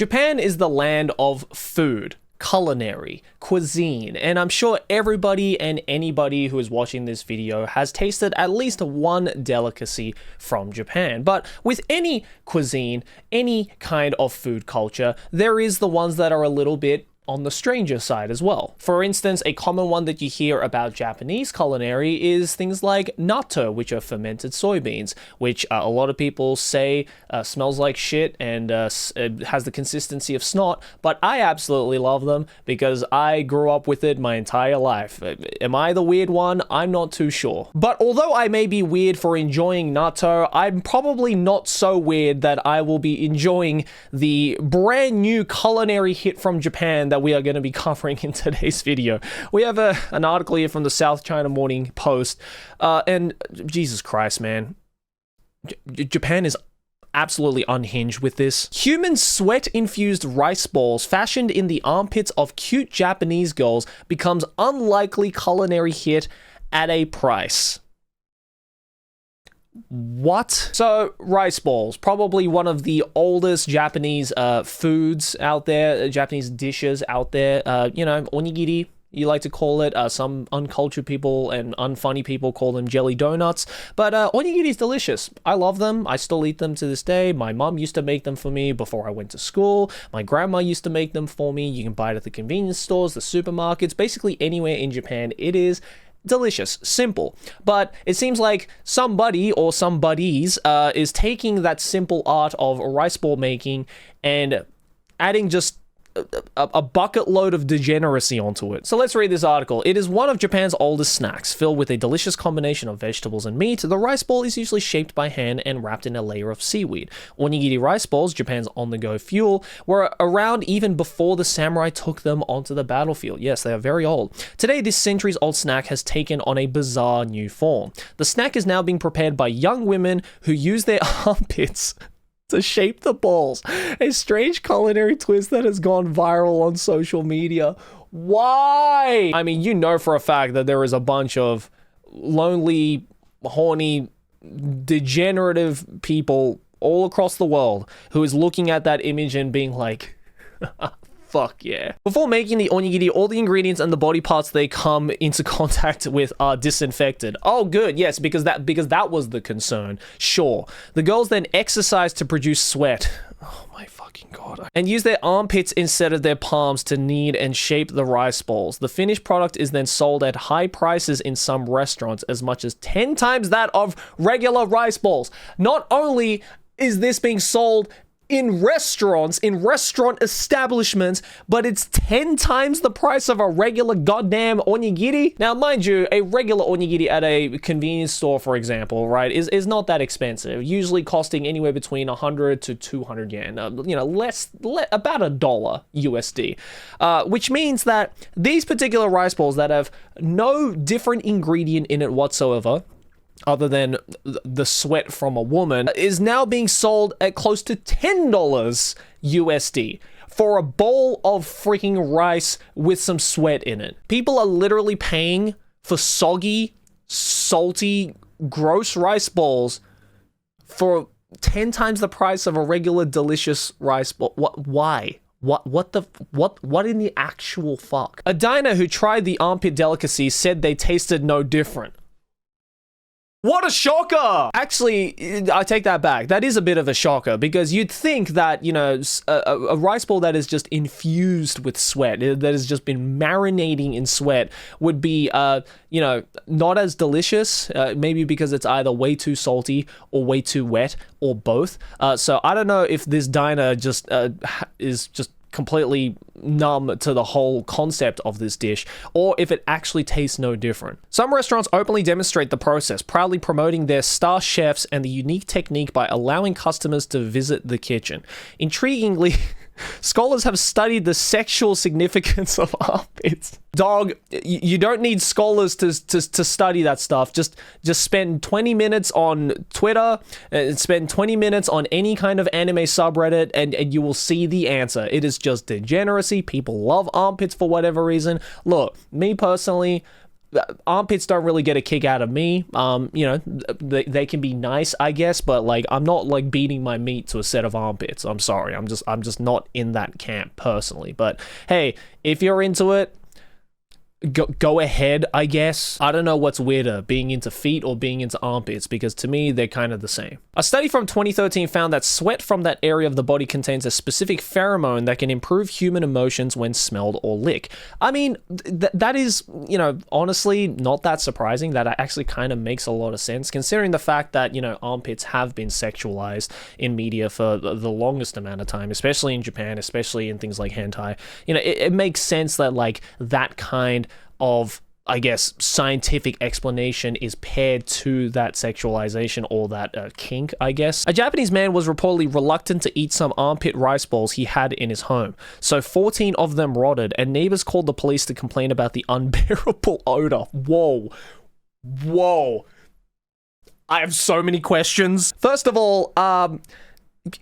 Japan is the land of food, culinary, cuisine, and I'm sure everybody and anybody who is watching this video has tasted at least one delicacy from Japan. But with any cuisine, any kind of food culture, there is the ones that are a little bit on the stranger side as well. For instance, a common one that you hear about Japanese culinary is things like natto, which are fermented soybeans, which a lot of people say smells like shit and has the consistency of snot, but I absolutely love them because I grew up with it my entire life. Am I the weird one? I'm not too sure. But although I may be weird for enjoying natto, I'm probably not so weird that I will be enjoying the brand new culinary hit from Japan that we are going to be covering in today's video. We have an article here from the South China Morning Post, and Jesus Christ, man. Japan is absolutely unhinged with this. Human sweat-infused rice balls fashioned in the armpits of cute Japanese girls becomes unlikely culinary hit at a price. What? So, rice balls, probably one of the oldest Japanese foods out there, Japanese dishes out there. Onigiri, you like to call it. Some uncultured people and unfunny people call them jelly donuts. But onigiri is delicious. I love them. I still eat them to this day. My mom used to make them for me before I went to school. My grandma used to make them for me. You can buy it at the convenience stores, the supermarkets, basically anywhere in Japan. It is delicious, simple, but it seems like somebody or somebodies is taking that simple art of rice ball making and adding just a bucket load of degeneracy onto it. So let's read this article. It is one of Japan's oldest snacks, filled with a delicious combination of vegetables and meat. The rice ball is usually shaped by hand and wrapped in a layer of seaweed. Onigiri rice balls, Japan's on-the-go fuel, were around even before the samurai took them onto the battlefield. Yes, they are very old. Today, this centuries-old snack has taken on a bizarre new form. The snack is now being prepared by young women who use their armpits to shape the balls. A strange culinary twist that has gone viral on social media. Why? I mean, you know for a fact that there is a bunch of lonely, horny, degenerative people all across the world who is looking at that image and being like, fuck yeah. Before making the onigiri, all the ingredients and the body parts they come into contact with are disinfected. Oh, good. Yes, because that was the concern. Sure. The girls then exercise to produce sweat. Oh my fucking god. And use their armpits instead of their palms to knead and shape the rice balls. The finished product is then sold at high prices in some restaurants, as much as 10 times that of regular rice balls. Not only is this being sold in restaurants, in restaurant establishments, but it's 10 times the price of a regular goddamn onigiri. Now, mind you, a regular onigiri at a convenience store, for example, right, is not that expensive, usually costing anywhere between 100 to 200 yen, about $1 USD, which means that these particular rice balls that have no different ingredient in it whatsoever, other than the sweat from a woman, is now being sold at close to $10 USD for a bowl of freaking rice with some sweat in it. People are literally paying for soggy, salty, gross rice balls for 10 times the price of a regular delicious rice ball. Why? What in the actual fuck? A diner who tried the armpit delicacy said they tasted no different. What a shocker! Actually, I take that back. That is a bit of a shocker because you'd think that, a rice ball that is just infused with sweat, that has just been marinating in sweat would be, not as delicious, maybe because it's either way too salty or way too wet or both. So I don't know if this diner just is just completely numb to the whole concept of this dish, or if it actually tastes no different. Some restaurants openly demonstrate the process, proudly promoting their star chefs and the unique technique by allowing customers to visit the kitchen. Intriguingly, scholars have studied the sexual significance of armpits. Dog, you don't need scholars to study that stuff. Just spend 20 minutes on Twitter, and spend 20 minutes on any kind of anime subreddit, and you will see the answer. It is just degeneracy. People love armpits for whatever reason. Look, me personally, armpits don't really get a kick out of me. You know, they can be nice, I guess, but like I'm not like beating my meat to a set of armpits. I'm sorry, I'm just not in that camp personally. But hey, if you're into it, go ahead, I guess. I don't know what's weirder, being into feet or being into armpits, because to me, they're kind of the same. A study from 2013 found that sweat from that area of the body contains a specific pheromone that can improve human emotions when smelled or licked. I mean, that is, you know, honestly, not that surprising. That actually kind of makes a lot of sense, considering the fact that, you know, armpits have been sexualized in media for the longest amount of time, especially in Japan, especially in things like hentai. You know, it makes sense that, like, that kind of, I guess, scientific explanation is paired to that sexualization or that kink, I guess. A Japanese man was reportedly reluctant to eat some armpit rice balls he had in his home, so 14 of them rotted, and neighbors called the police to complain about the unbearable odor. Whoa. I have so many questions. First of all,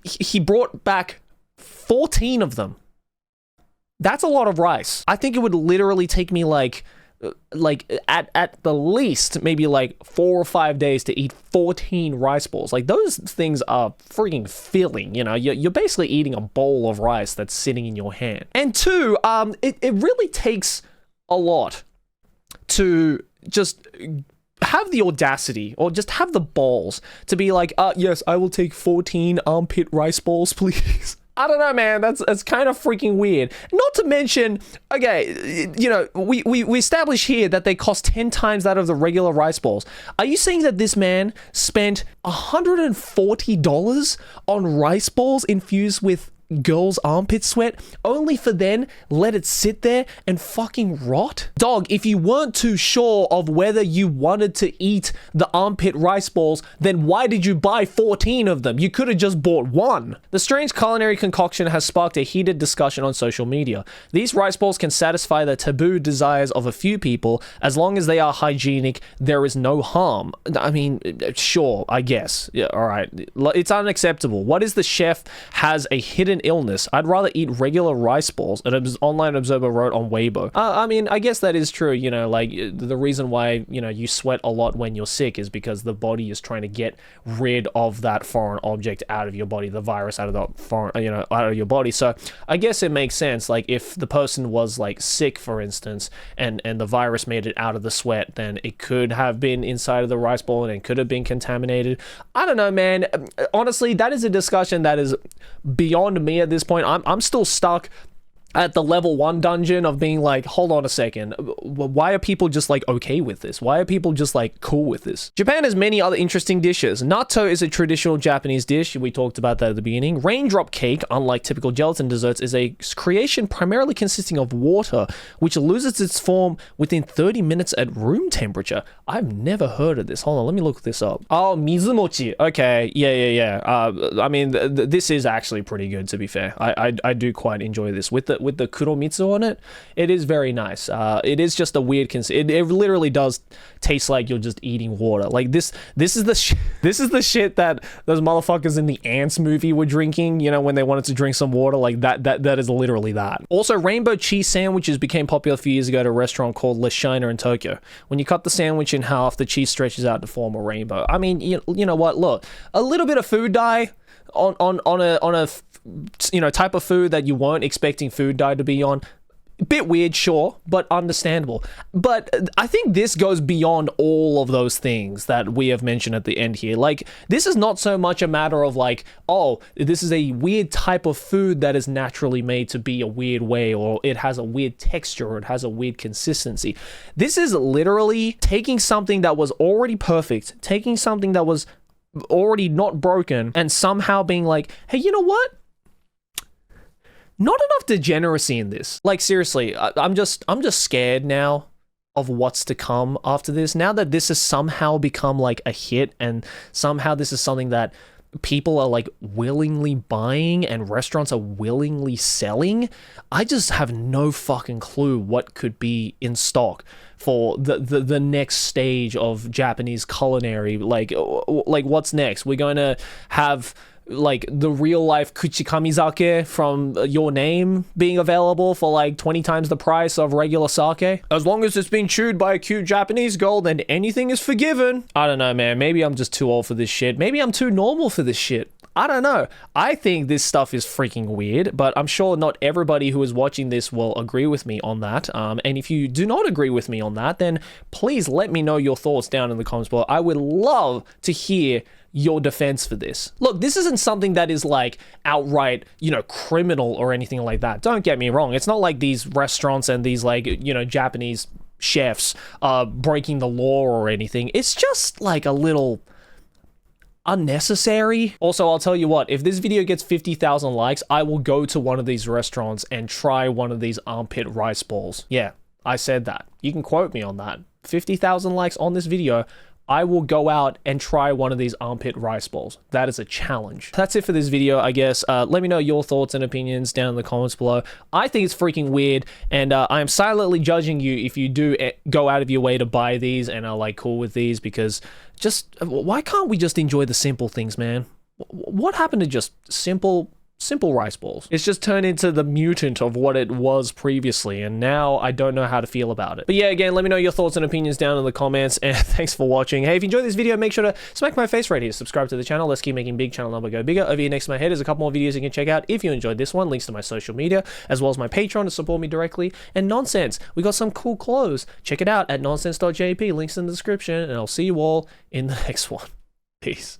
he brought back 14 of them. That's a lot of rice. I think it would literally take me like at the least maybe like 4 or 5 days to eat 14 rice balls. Like, those things are freaking filling, you know. You're basically eating a bowl of rice that's sitting in your hand. And two, it really takes a lot to just have the audacity or just have the balls to be like, yes, I will take 14 armpit rice balls, please. I don't know, man. That's kind of freaking weird. Not to mention, okay, you know, we establish here that they cost 10 times that of the regular rice balls. Are you saying that this man spent $140 on rice balls infused with girl's armpit sweat, only for then let it sit there and fucking rot? Dog, if you weren't too sure of whether you wanted to eat the armpit rice balls, then why did you buy 14 of them? You could have just bought one. The strange culinary concoction has sparked a heated discussion on social media. These rice balls can satisfy the taboo desires of a few people. As long as they are hygienic, there is no harm. I mean, sure, I guess. Yeah, all right. It's unacceptable. What is the chef has a hidden illness? I'd rather eat regular rice balls, an online observer wrote on Weibo. I mean, I guess that is true, you know, like, the reason why, you know, you sweat a lot when you're sick is because the body is trying to get rid of that foreign object out of your body, the virus out of the foreign, you know, out of your body. So I guess it makes sense, like, if the person was, like, sick, for instance, and the virus made it out of the sweat, then it could have been inside of the rice ball and it could have been contaminated. I don't know, man. Honestly, that is a discussion that is beyond me at this point. I'm still stuck at the level 1 dungeon of being like, hold on a second, why are people just like okay with this? Why are people just like cool with this? Japan has many other interesting dishes. Natto is a traditional Japanese dish. We talked about that at the beginning. Raindrop cake, unlike typical gelatin desserts, is a creation primarily consisting of water, which loses its form within 30 minutes at room temperature. I've never heard of this. Hold on, let me look this up. Oh, mizumochi. Okay, yeah. I mean, this is actually pretty good, to be fair. I do quite enjoy this. With the kuromitsu on it, it is very nice. It is just a weird it literally does taste like you're just eating water. Like, this is the this is the shit that those motherfuckers in the Ants movie were drinking, you know, when they wanted to drink some water. Like, that is literally that. Also, rainbow cheese sandwiches became popular a few years ago at a restaurant called Le Shiner in Tokyo. When you cut the sandwich in half, the cheese stretches out to form a rainbow. I mean, you know what, look, a little bit of food dye on a you know, type of food that you weren't expecting food dye to be on, a bit weird, sure, but understandable. But I think this goes beyond all of those things that we have mentioned at the end here. Like, this is not so much a matter of like, oh, this is a weird type of food that is naturally made to be a weird way, or it has a weird texture, or it has a weird consistency. This is literally taking something that was already perfect, taking something that was already not broken, and somehow being like, hey, you know what? Not enough degeneracy in this. Like, seriously, I'm just scared now of what's to come after this. Now that this has somehow become like a hit, and somehow this is something that people are like willingly buying and restaurants are willingly selling, I just have no fucking clue what could be in stock for the next stage of Japanese culinary. Like what's next? We're going to have like the real life kuchikamizake from Your Name being available for like 20 times the price of regular sake. As long as it's been chewed by a cute Japanese girl, then anything is forgiven. I don't know, man. Maybe I'm just too old for this shit. Maybe I'm too normal for this shit. I don't know. I think this stuff is freaking weird, but I'm sure not everybody who is watching this will agree with me on that. And if you do not agree with me on that, then please let me know your thoughts down in the comments below. I would love to hear your defense for this. Look, this isn't something that is like outright, criminal or anything like that. Don't get me wrong. It's not like these restaurants and these like, Japanese chefs breaking the law or anything. It's just like a little unnecessary. Also, I'll tell you what, if this video gets 50,000 likes, I will go to one of these restaurants and try one of these armpit rice balls. Yeah, I said that. You can quote me on that. 50,000 likes on this video, I will go out and try one of these armpit rice balls. That is a challenge. That's it for this video, I guess. Let me know your thoughts and opinions down in the comments below. I think it's freaking weird, and I am silently judging you if you do go out of your way to buy these and are like cool with these, because just why can't we just enjoy the simple things, man? What happened to just simple rice balls? It's just turned into the mutant of what it was previously, and now I don't know how to feel about it. But yeah, again, let me know your thoughts and opinions down in the comments, and thanks for watching. Hey, if you enjoyed this video, make sure to smack my face right here, subscribe to the channel. Let's keep making big channel number go bigger. Over here next to my head is a couple more videos you can check out if you enjoyed this one. Links to my social media, as well as my Patreon to support me directly. And Nonsense, we got some cool clothes. Check it out at nonsense.jp, links in the description, and I'll see you all in the next one. Peace.